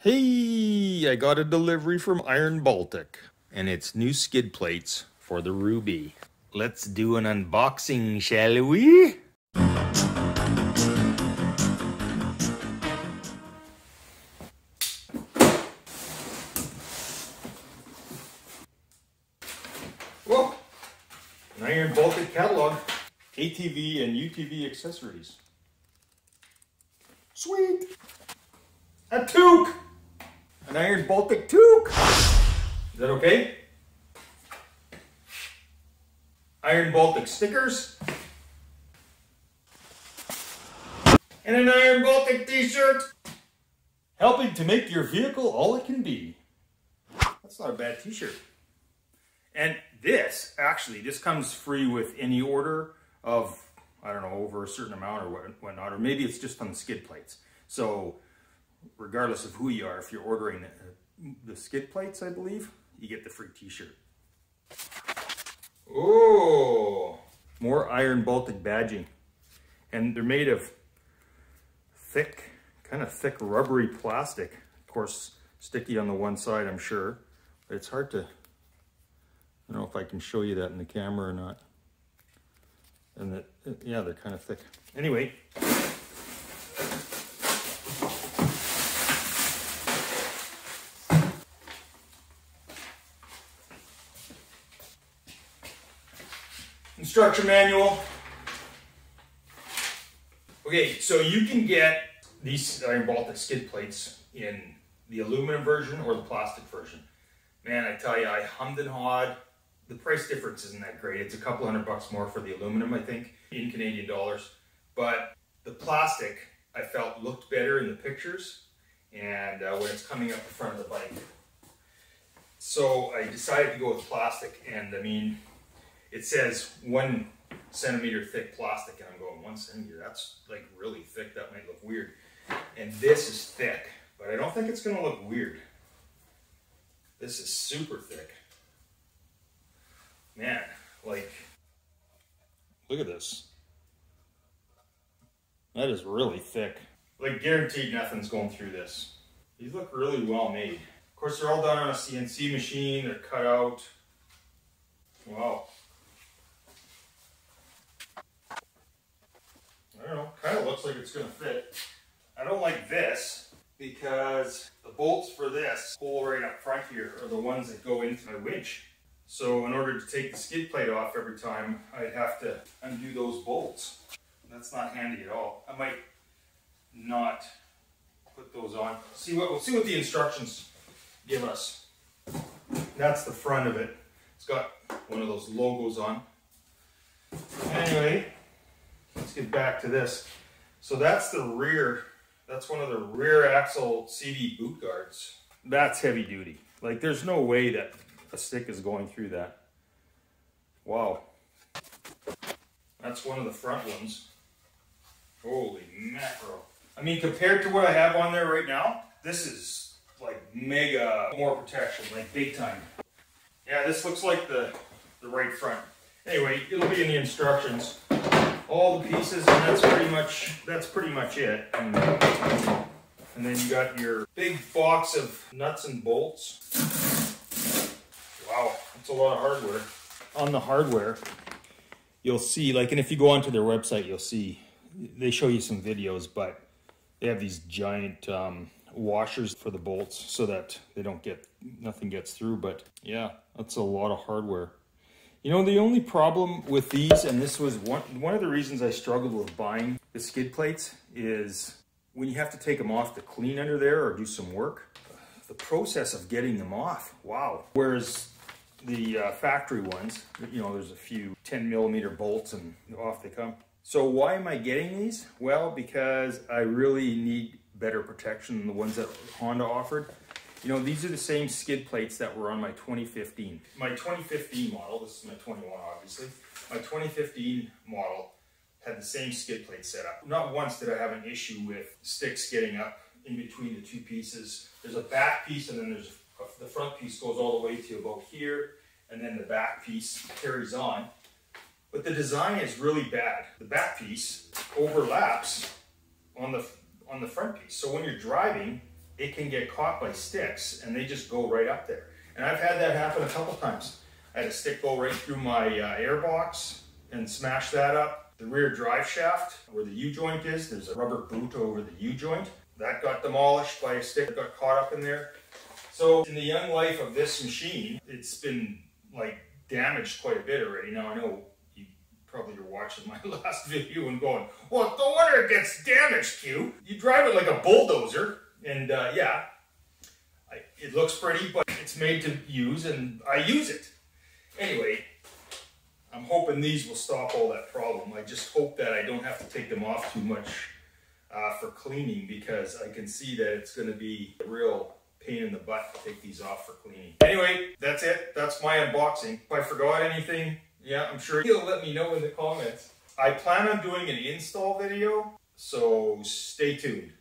Hey, I got a delivery from Iron Baltic, and it's new skid plates for the Ruby. Let's do an unboxing, shall we? Whoa, an Iron Baltic catalog, ATV and UTV accessories. Sweet! A toque! An Iron Baltic toque! Is that okay? Iron Baltic stickers. And an Iron Baltic t-shirt. Helping to make your vehicle all it can be. That's not a bad t-shirt. And this comes free with any order of, I don't know, over a certain amount or whatnot, or maybe it's just on the skid plates. So regardless of who you are, if you're ordering the skid plates, I believe, you get the free t-shirt. Oh, more Iron Baltic badging. And they're made of thick, kind of thick rubbery plastic. Of course, sticky on the one side, I'm sure. But it's hard to, I don't know if I can show you that in the camera or not. And yeah, they're kind of thick. Anyway. Instruction manual. Okay, so you can get these Iron Baltic skid plates in the aluminum version or the plastic version. Man, I tell you, I hummed and hawed. The price difference isn't that great. It's a couple $100 more for the aluminum, I think, in Canadian dollars. But the plastic, I felt, looked better in the pictures and when it's coming up the front of the bike. So I decided to go with plastic, and I mean, it says 1 centimeter thick plastic, and I'm going, 1 centimeter, that's like really thick, that might look weird. And this is thick, but I don't think it's gonna look weird. This is super thick. Man, like, look at this. That is really thick. Like, guaranteed nothing's going through this. These look really well made. Of course, they're all done on a CNC machine, they're cut out. Wow. I don't know, kind of looks like it's gonna fit. I don't like this because the bolts for this hole right up front here are the ones that go into my winch. So in order to take the skid plate off every time, I'd have to undo those bolts. That's not handy at all. I might not put those on. We'll see what the instructions give us. That's the front of it. It's got one of those logos on. Anyway, let's get back to this. So that's the rear, that's one of the rear axle CD boot guards. That's heavy duty. Like, there's no way that a stick is going through that. Wow. That's one of the front ones. Holy mackerel. I mean, compared to what I have on there right now, this is like mega more protection, like big time. Yeah, this looks like the right front. Anyway, it'll be in the instructions. All the pieces, and that's pretty much it. And then you got your big box of nuts and bolts. Wow, that's a lot of hardware. On the hardware, you'll see, like, and if you go onto their website, you'll see, they show you some videos, but they have these giant washers for the bolts so that nothing gets through. But yeah, that's a lot of hardware. You know, the only problem with these, and this was one of the reasons I struggled with buying the skid plates, is when you have to take them off to clean under there or do some work, the process of getting them off, wow. Whereas the factory ones, you know, there's a few 10mm bolts and off they come. So why am I getting these? Well, because I really need better protection than the ones that Honda offered. You know, these are the same skid plates that were on my 2015. My 2015 model, this is my 21 obviously, my 2015 model had the same skid plate set up. Not once did I have an issue with sticks getting up in between the two pieces. There's a back piece, and then there's the front piece goes all the way to about here, and then the back piece carries on. But the design is really bad. The back piece overlaps on the front piece. So when you're driving, it can get caught by sticks and they just go right up there. And I've had that happen a couple times. I had a stick go right through my air box and smash that up. The rear drive shaft, where the U-joint is, there's a rubber boot over the U-joint. That got demolished by a stick that got caught up in there. So in the young life of this machine, it's been like damaged quite a bit already. Now I know you probably are watching my last video and going, well, no wonder it gets damaged, Q. You drive it like a bulldozer, and yeah, it looks pretty, but it's made to use, and I use it. Anyway, I'm hoping these will stop all that problem. I just hope that I don't have to take them off too much for cleaning, because I can see that it's going to be a real pain in the butt to take these off for cleaning. Anyway, that's it. That's my unboxing. If I forgot anything, yeah, I'm sure you'll let me know in the comments. I plan on doing an install video, so stay tuned.